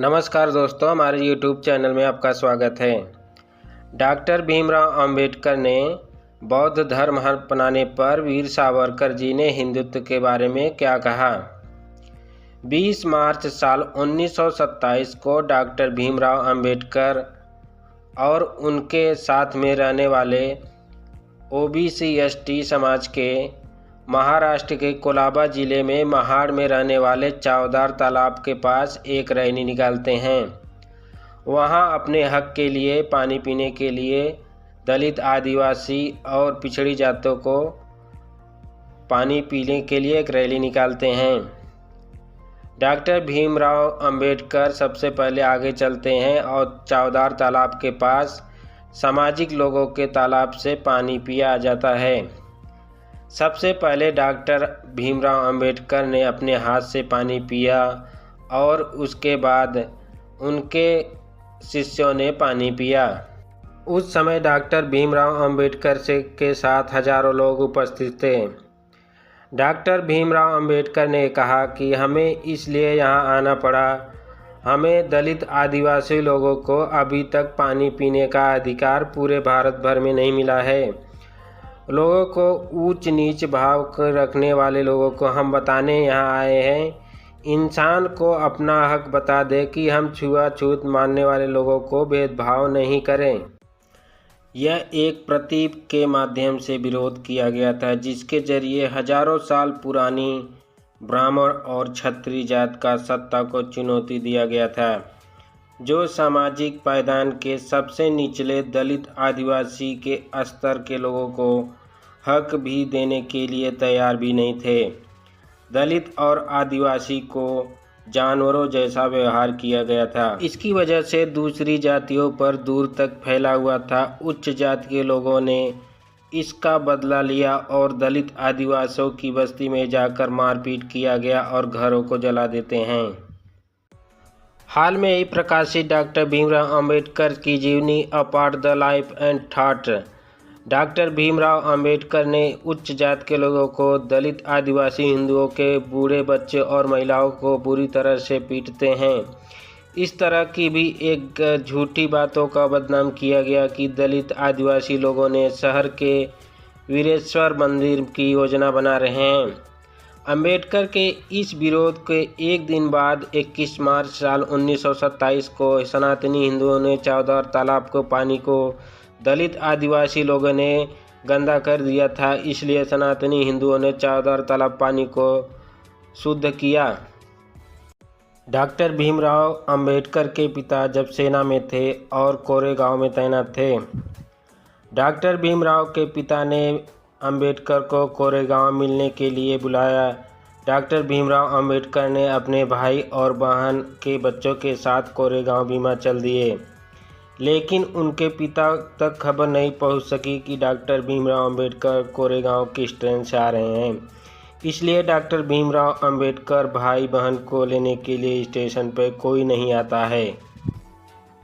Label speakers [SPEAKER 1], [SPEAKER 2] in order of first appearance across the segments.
[SPEAKER 1] नमस्कार दोस्तों, हमारे YouTube चैनल में आपका स्वागत है। डॉक्टर भीमराव अंबेडकर ने बौद्ध धर्म अपनाने पर वीर सावरकर जी ने हिंदुत्व के बारे में क्या कहा। 20 मार्च साल 1927 को डॉक्टर भीमराव अंबेडकर और उनके साथ में रहने वाले ओबीसी एसटी समाज के महाराष्ट्र के कोलाबा जिले में महाड़ में रहने वाले चावदार तालाब के पास एक रैली निकालते हैं। वहां अपने हक के लिए, पानी पीने के लिए दलित, आदिवासी और पिछड़ी जातों को पानी पीने के लिए एक रैली निकालते हैं। डॉक्टर भीमराव अंबेडकर सबसे पहले आगे चलते हैं और चावदार तालाब के पास सामाजिक लोगों के तालाब से पानी पिया जाता है। सबसे पहले डॉक्टर भीमराव अंबेडकर ने अपने हाथ से पानी पिया और उसके बाद उनके शिष्यों ने पानी पिया। उस समय डॉक्टर भीमराव अंबेडकर के साथ हजारों लोग उपस्थित थे। डॉक्टर भीमराव अंबेडकर ने कहा कि हमें इसलिए यहाँ आना पड़ा, हमें दलित आदिवासी लोगों को अभी तक पानी पीने का अधिकार पूरे भारत भर में नहीं मिला है। लोगों को ऊंच नीच भाव रखने वाले लोगों को हम बताने यहाँ आए हैं। इंसान को अपना हक बता दे कि हम छुआछूत मानने वाले लोगों को भेदभाव नहीं करें। यह एक प्रतीक के माध्यम से विरोध किया गया था, जिसके जरिए हजारों साल पुरानी ब्राह्मण और क्षत्रिय जात का सत्ता को चुनौती दिया गया था, जो सामाजिक पायदान के सबसे निचले दलित आदिवासी के स्तर के लोगों को हक भी देने के लिए तैयार भी नहीं थे। दलित और आदिवासी को जानवरों जैसा व्यवहार किया गया था। इसकी वजह से दूसरी जातियों पर दूर तक फैला हुआ था। उच्च जाति के लोगों ने इसका बदला लिया और दलित आदिवासियों की बस्ती में जाकर मारपीट किया गया और घरों को जला देते हैं। हाल में ही प्रकाशित डॉक्टर भीमराव अंबेडकर की जीवनी a part the life and thought. Doctor Bhimrao Ambedkar ने उच्च जात के लोगों को, दलित, आदिवासी, हिंदुओं के बूढ़े, बच्चे और महिलाओं को बुरी तरह से पीटते हैं। इस तरह की भी एक झूठी बातों का बदनाम किया गया कि दलित आदिवासी लोगों ने शहर के वीरेश्वर मंदिर की योजना बना रहे हैं। अंबेडकर के इस विरोध के एक दिन बाद 21 मार्च साल 1927 को सनातनी हिंदुओं ने चावदार तालाब को पानी को दलित आदिवासी लोगों ने गंदा कर दिया था, इसलिए सनातनी हिंदुओं ने चावदार तालाब पानी को शुद्ध किया। डॉक्टर भीमराव अंबेडकर के पिता जब सेना में थे और कोरेगांव में तैनात थे। डॉक्टर भीमराव के पिता ने अंबेडकर को कोरेगांव मिलने के लिए बुलाया। डॉक्टर भीमराव अंबेडकर ने अपने भाई और बहन के बच्चों के साथ कोरेगांव बीमा चल दिए, लेकिन उनके पिता तक खबर नहीं पहुंच सकी कि डॉक्टर भीमराव अंबेडकर कोरेगांव किस ट्रेन से आ रहे हैं। इसलिए डॉक्टर भीमराव अंबेडकर भाई बहन को लेने के लिए स्टेशन पर कोई नहीं आता है।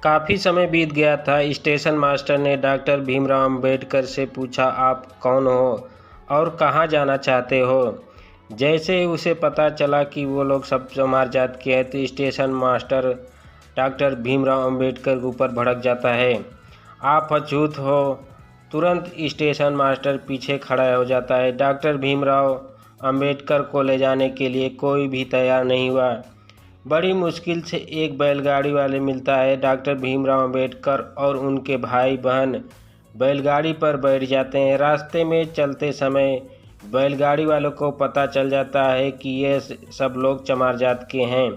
[SPEAKER 1] काफ़ी समय बीत गया था। स्टेशन मास्टर ने डॉक्टर भीमराव अंबेडकर से पूछा, आप कौन हो और कहाँ जाना चाहते हो। जैसे ही उसे पता चला कि वो लोग सब चमार जात के हैं, तो station master doctor Bhimrao Ambedkar के ऊपर भड़क जाता है। आप अछूत हो। तुरंत स्टेशन मास्टर पीछे खड़ा हो जाता है। डॉक्टर भीमराव अंबेडकर को ले जाने के लिए कोई भी तैयार नहीं हुआ। बड़ी मुश्किल से एक बैलगाड़ी वाले मिलता है। डॉक्टर भीमराव अंबेडकर और उनके भाई बहन बैलगाड़ी पर बैठ जाते हैं। रास्ते में चलते समय बैलगाड़ी वालों को पता चल जाता है कि ये सब लोग चमार जात के हैं।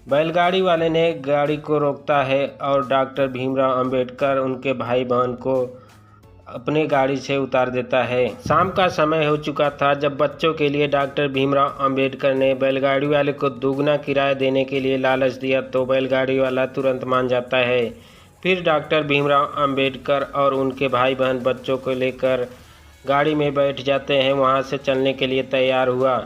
[SPEAKER 1] बैलगाड़ी वाले ने गाड़ी को रोकता है और डॉक्टर भीमराव अंबेडकर उनके भाई बहन को अपने गाड़ी से उतार देता है। शाम का समय हो चुका था। जब बच्चों के लिए डॉक्टर भीमराव अंबेडकर ने बैलगाड़ी वाले को दुगना किराया देने के लिए लालच दिया, तो बैलगाड़ी वाला तुरंत मान जाता है। फिर डॉक्टर भीमराव अंबेडकर और उनके भाई बहन बच्चों को लेकर गाड़ी में बैठ जाते हैं। वहाँ से चलने के लिए तैयार हुआ।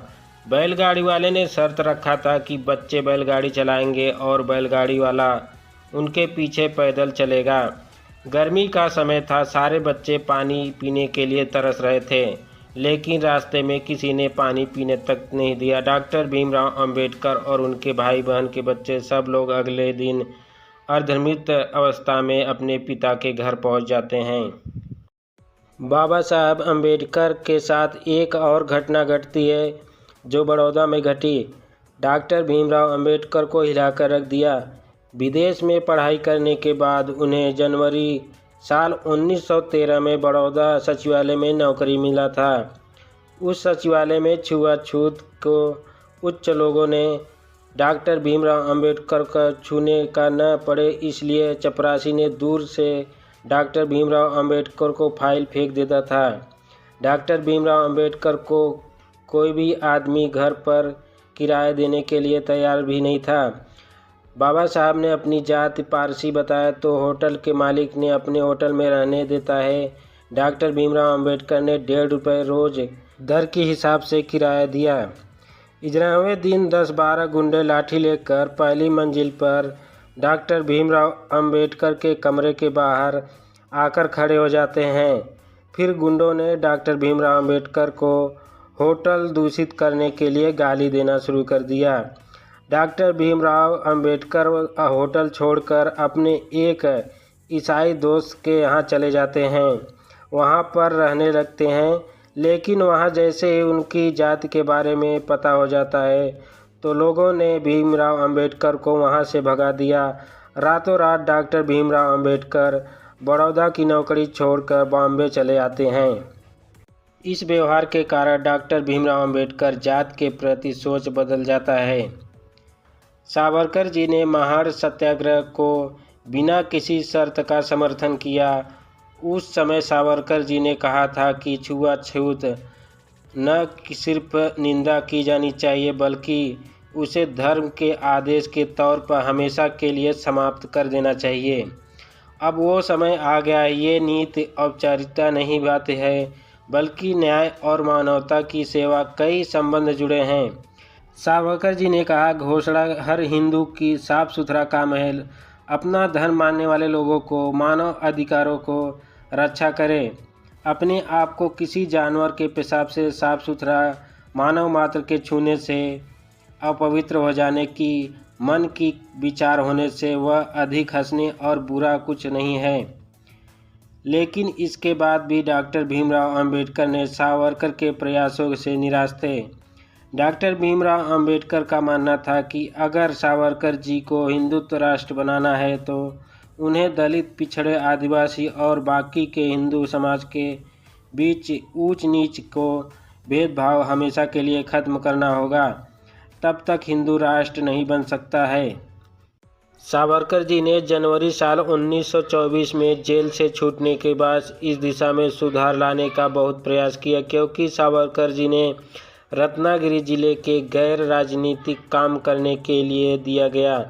[SPEAKER 1] बैलगाड़ी वाले ने शर्त रखा था कि बच्चे बैलगाड़ी चलाएंगे और बैलगाड़ी वाला उनके पीछे पैदल चलेगा। गर्मी का समय था। सारे बच्चे पानी पीने के लिए तरस रहे थे। लेकिन रास्ते में किसी ने पानी पीने तक नहीं दिया। डॉक्टर भीमराव अंबेडकर और उनके भाई बहन के बच्चे सब लोग अगले दिन अर्धमृत अवस्था में अपने पिता के घर पहुंच जाते हैं। बाबा साहब अंबेडकर के साथ एक और घटना घटती है जो बड़ौदा में घटी। डॉक्टर भीमराव अंबेडकर को हिलाकर रख दिया। विदेश में पढ़ाई करने के बाद उन्हें जनवरी साल 1913 में बड़ौदा सचिवालय में नौकरी मिला था। उस सचिवालय में छुआछूत को उच्च लोगों ने डॉक्टर भीमराव अंबेडकर का छूने का न पड़े, इसलिए चपरासी ने दूर से डॉक्टर भीमराव अंबेडकर को फाइल फेंक देता था। डॉक्टर भीमराव अंबेडकर को कोई भी आदमी घर पर किराया देने के लिए तैयार भी नहीं था। बाबा साहब ने अपनी जाति पारसी बताया तो होटल के मालिक ने अपने होटल में रहने देता है। डॉक्टर भीमराव अंबेडकर ने 1.5 रुपये रोज़ दर के हिसाब से किराया दिया। 11वें दिन 10-12 गुंडे लाठी लेकर पहली मंजिल पर डॉक्टर भीमराव अंबेडकर के कमरे के बाहर आकर खड़े हो जाते हैं। फिर गुंडों ने डॉक्टर भीमराव अंबेडकर को होटल दूषित करने के लिए गाली देना शुरू कर दिया। डॉक्टर भीमराव अंबेडकर होटल छोड़कर अपने एक ईसाई दोस्त के यहाँ चले जाते हैं, वहाँ पर रहने लगते हैं। लेकिन वहाँ जैसे ही उनकी जाति के बारे में पता हो जाता है तो लोगों ने भीमराव अंबेडकर को वहाँ से भगा दिया। रातों रात डॉक्टर भीमराव अंबेडकर बड़ौदा की नौकरी छोड़कर बॉम्बे चले आते हैं। इस व्यवहार के कारण डॉक्टर भीमराव अंबेडकर जात के प्रति सोच बदल जाता है। सावरकर जी ने महार सत्याग्रह को बिना किसी शर्त का समर्थन किया। उस समय सावरकर जी ने कहा था कि छुआछूत न सिर्फ निंदा की जानी चाहिए बल्कि उसे धर्म के आदेश के तौर पर हमेशा के लिए समाप्त कर देना चाहिए। अब वो समय आ गया है। ये नीति औपचारिकता नहीं बात है बल्कि न्याय और मानवता की सेवा कई संबंध जुड़े हैं। सावरकर जी ने कहा, घोषणा हर हिंदू की साफ सुथरा काम है। अपना धर्म मानने वाले लोगों को मानव अधिकारों को रक्षा करें। अपने आप को किसी जानवर के पेशाब से साफ सुथरा मानव मात्र के छूने से, अपवित्र हो जाने की मन की विचार होने से वह अधिक हंसने और बुरा कुछ नहीं है। लेकिन इसके बाद भी डॉक्टर भीमराव अंबेडकर ने सावरकर के प्रयासों से निराश थे। डॉक्टर भीमराव अंबेडकर का मानना था कि अगर सावरकर जी को हिंदुत्व राष्ट्र बनाना है तो उन्हें दलित, पिछड़े, आदिवासी और बाकी के हिंदू समाज के बीच ऊंच नीच को भेदभाव हमेशा के लिए ख़त्म करना होगा। तब तक हिंदू राष्ट्र नहीं बन सकता है। सावरकर जी ने जनवरी साल 1924 में जेल से छूटने के बाद इस दिशा में सुधार लाने का बहुत प्रयास किया, क्योंकि सावरकर जी ने रत्नागिरी जिले के गैर राजनीतिक काम करने के लिए दिया गया।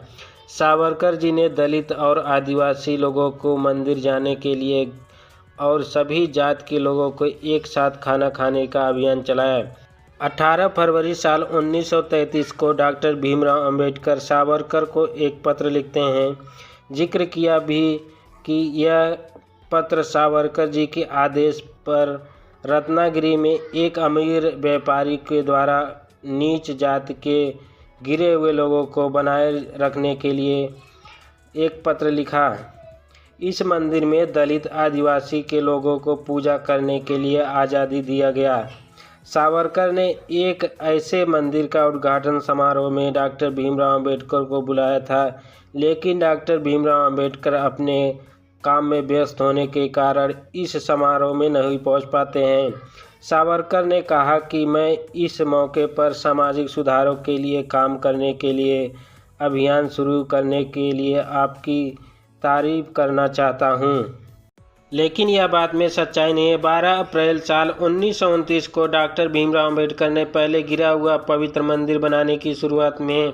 [SPEAKER 1] सावरकर जी ने दलित और आदिवासी लोगों को मंदिर जाने के लिए और सभी जात के लोगों को एक साथ खाना खाने का अभियान चलाया। 18 फरवरी साल 1933 को डॉक्टर भीमराव अंबेडकर सावरकर को एक पत्र लिखते हैं। जिक्र किया भी कि यह पत्र सावरकर जी के आदेश पर रत्नागिरी में एक अमीर व्यापारी के द्वारा नीच जाति के गिरे हुए लोगों को बनाए रखने के लिए एक पत्र लिखा। इस मंदिर में दलित, आदिवासी के लोगों को पूजा करने के लिए आज़ादी दिया गया। सावरकर ने एक ऐसे मंदिर का उद्घाटन समारोह में डॉक्टर भीमराव अंबेडकर को बुलाया था, लेकिन डॉक्टर भीमराव अंबेडकर अपने काम में व्यस्त होने के कारण इस समारोह में नहीं पहुंच पाते हैं। सावरकर ने कहा कि मैं इस मौके पर सामाजिक सुधारों के लिए काम करने के लिए अभियान शुरू करने के लिए आपकी तारीफ करना चाहता हूं। लेकिन यह बात में सच्चाई नहीं है। 12 अप्रैल साल 1929 को डॉक्टर भीमराव अंबेडकर ने पहले गिरा हुआ पवित्र मंदिर बनाने की शुरुआत में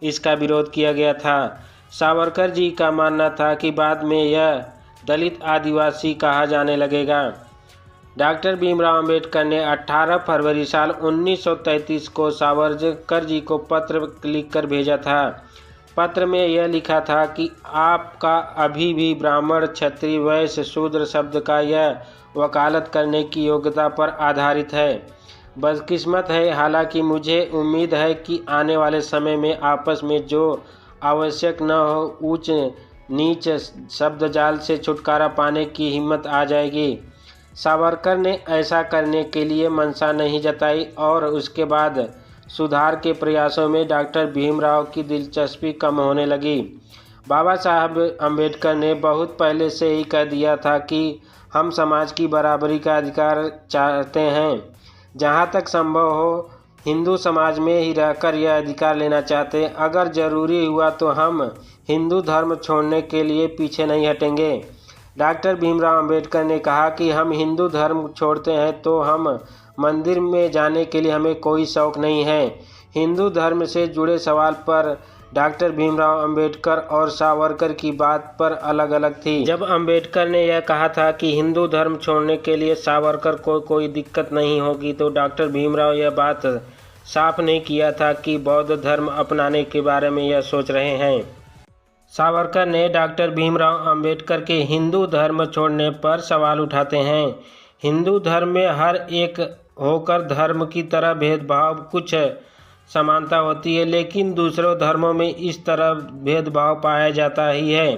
[SPEAKER 1] इसका विरोध किया गया था। सावरकर जी का मानना था कि बाद में यह दलित, आदिवासी कहा जाने लगेगा। डॉक्टर भीमराव अंबेडकर ने 18 फरवरी साल 1933 को सावरकर जी को पत्र लिखकर भेजा था। पत्र में यह लिखा था कि आपका अभी भी ब्राह्मण, क्षत्रिय, वैश्य, शूद्र शब्द का यह वकालत करने की योग्यता पर आधारित है। बदकिस्मत है, हालांकि मुझे उम्मीद है कि आने वाले समय में आपस में जो आवश्यक न हो, ऊंच नीच शब्द जाल से छुटकारा पाने की हिम्मत आ जाएगी। सावरकर ने ऐसा करने के लिए मंशा नहीं जताई और उसके बाद सुधार के प्रयासों में डॉक्टर भीमराव की दिलचस्पी कम होने लगी। बाबा साहब अम्बेडकर ने बहुत पहले से ही कह दिया था कि हम समाज की बराबरी का अधिकार चाहते हैं। जहाँ तक संभव हो हिंदू समाज में ही रहकर यह अधिकार लेना चाहते हैं। अगर ज़रूरी हुआ तो हम हिंदू धर्म छोड़ने के लिए पीछे नहीं हटेंगे। डॉक्टर भीमराव अम्बेडकर ने कहा कि हम हिंदू धर्म छोड़ते हैं तो हम मंदिर में जाने के लिए हमें कोई शौक़ नहीं है। हिंदू धर्म से जुड़े सवाल पर डॉक्टर भीमराव अम्बेडकर और सावरकर की बात पर अलग अलग थी। जब अम्बेडकर ने यह कहा था कि हिंदू धर्म छोड़ने के लिए सावरकर को कोई दिक्कत नहीं होगी, तो डॉक्टर भीमराव यह बात साफ नहीं किया था कि बौद्ध धर्म अपनाने के बारे में यह सोच रहे हैं। सावरकर ने डॉक्टर भीमराव अम्बेडकर के हिंदू धर्म छोड़ने पर सवाल उठाते हैं। हिंदू धर्म में हर एक होकर धर्म की तरह भेदभाव, कुछ समानता होती है, लेकिन दूसरों धर्मों में इस तरह भेदभाव पाया जाता ही है।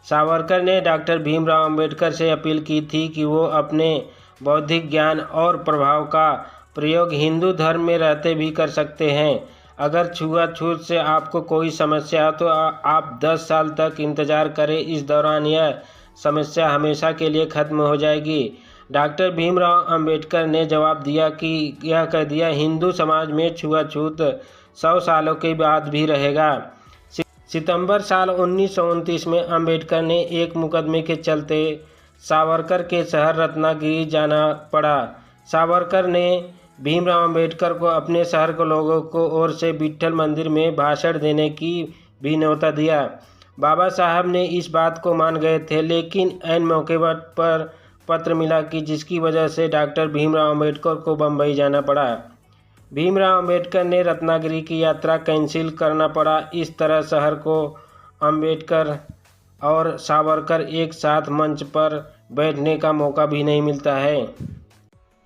[SPEAKER 1] सावरकर ने डॉक्टर भीमराव अम्बेडकर से अपील की थी कि वो अपने बौद्धिक ज्ञान और प्रभाव का प्रयोग हिंदू धर्म में रहते भी कर सकते हैं। अगर छुआछूत से आपको कोई समस्या हो तो आप 10 साल तक इंतज़ार करें, इस दौरान यह समस्या हमेशा के लिए खत्म हो जाएगी। डॉक्टर भीमराव अम्बेडकर ने जवाब दिया कि यह कह दिया, हिंदू समाज में छुआछूत 100 सालों के बाद भी रहेगा। सितंबर साल 1929 में अम्बेडकर ने एक मुकदमे के चलते सावरकर के शहर रत्नागिरी जाना पड़ा। सावरकर ने भीमराव अम्बेडकर को अपने शहर के लोगों को ओर से विट्ठल मंदिर में भाषण देने की भी न्योता दिया। बाबा साहब ने इस बात को मान गए थे, लेकिन ऐन मौके पर पत्र मिला कि जिसकी वजह से डॉक्टर भीमराव अम्बेडकर को बम्बई जाना पड़ा। भीमराव अम्बेडकर ने रत्नागिरी की यात्रा कैंसिल करना पड़ा। इस तरह शहर को अम्बेडकर और सावरकर एक साथ मंच पर बैठने का मौका भी नहीं मिलता है।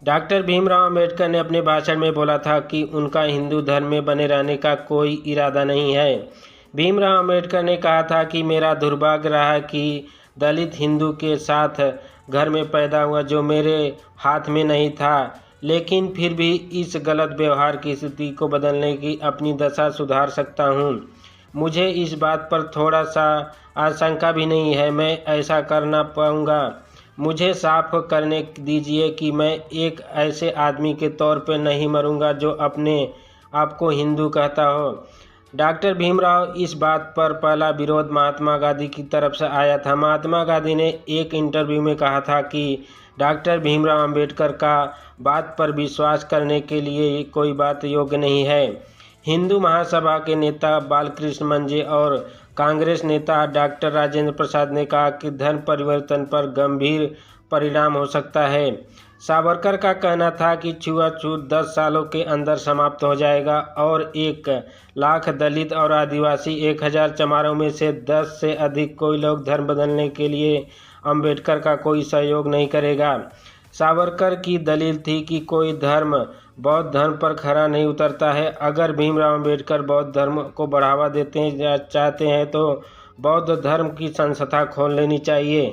[SPEAKER 1] डॉक्टर भीमराव अम्बेडकर ने अपने भाषण में बोला था कि उनका हिंदू धर्म में बने रहने का कोई इरादा नहीं है। भीमराव अम्बेडकर ने कहा था कि मेरा दुर्भाग्य रहा कि दलित हिंदू के साथ घर में पैदा हुआ, जो मेरे हाथ में नहीं था, लेकिन फिर भी इस गलत व्यवहार की स्थिति को बदलने की अपनी दशा सुधार सकता हूँ। मुझे इस बात पर थोड़ा सा आशंका भी नहीं है मैं ऐसा करना पाऊँगा। मुझे साफ करने दीजिए कि मैं एक ऐसे आदमी के तौर पर नहीं मरूंगा जो अपने आप को हिंदू कहता हो। डॉक्टर भीमराव इस बात पर पहला विरोध महात्मा गांधी की तरफ से आया था। महात्मा गांधी ने एक इंटरव्यू में कहा था कि डॉक्टर भीमराव अम्बेडकर का बात पर विश्वास करने के लिए कोई बात योग्य नहीं है। हिंदू महासभा के नेता बालकृष्ण मंजे और कांग्रेस नेता डॉक्टर राजेंद्र प्रसाद ने कहा कि धर्म परिवर्तन पर गंभीर परिणाम हो सकता है। सावरकर का कहना था कि छुआछूत 10 सालों के अंदर समाप्त हो जाएगा और 1 लाख दलित और आदिवासी 1000 चमारों में से 10 से अधिक कोई लोग धर्म बदलने के लिए अम्बेडकर का कोई सहयोग नहीं करेगा। सावरकर की दलील थी कि कोई धर्म बौद्ध धर्म पर खरा नहीं उतरता है। अगर भीमराव अम्बेडकर बौद्ध धर्म को बढ़ावा देते हैं चाहते हैं तो बौद्ध धर्म की संस्था खोल लेनी चाहिए।